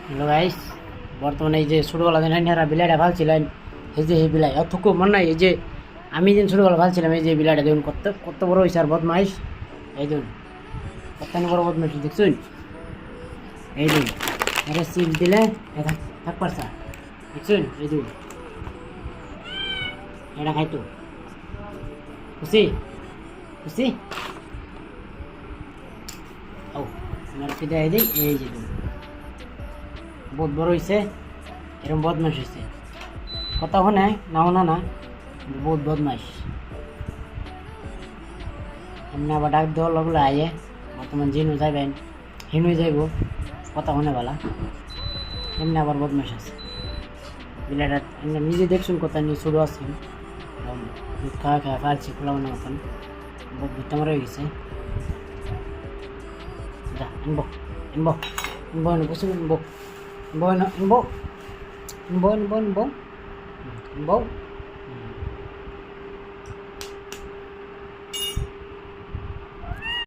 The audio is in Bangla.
হ্যালো গাইস, বর্তমানে এই যে ছোটোবেলা দিন হারা বিলাইটা ভালছিলেন, এই যে এই বিলাই অতটুকু মনে নাই। এই যে আমি যেন ছোটোবেলা ভালছিলাম, এই যে বিলাইটা দেখুন কত কত বড় হয়েছে আর বদমাইশ। এই দেখুন কত বড় বদমাইশ দেখছুন। এই দেখুন এটা চিপস দিলে থাক পারছা দেখছুন। এই দেখুন এটা খাইতো খুশি খুশি। ও আমার কি দেয় দিই। এই যে দেখুন বহুত বড় হয়েছে, এরকম বদমাইশ হয়েছে। কথা শোনে না শোনা না, বহুত বদমাইশ। এমনি আবার ডাক দেওয়ার লগলে আইয়ে বর্তমান জিনু যাইবেন, হিনুই যাইব, কথা শোনে বলা। এমনি আবার বদমাইশ আছে বিলাটা। এমনি নিজে দেখছুন কথা নিয়ে শুরু আসছেন, দুধ খাওয়া খাওয়া পারছি খোলানোর মতন বহুত দুধটা মারা হয়ে গেছে। যা আনবো আনবো আনবো আনবো আনবো আনবো আনবো আনবো আনবো আনবো আনবো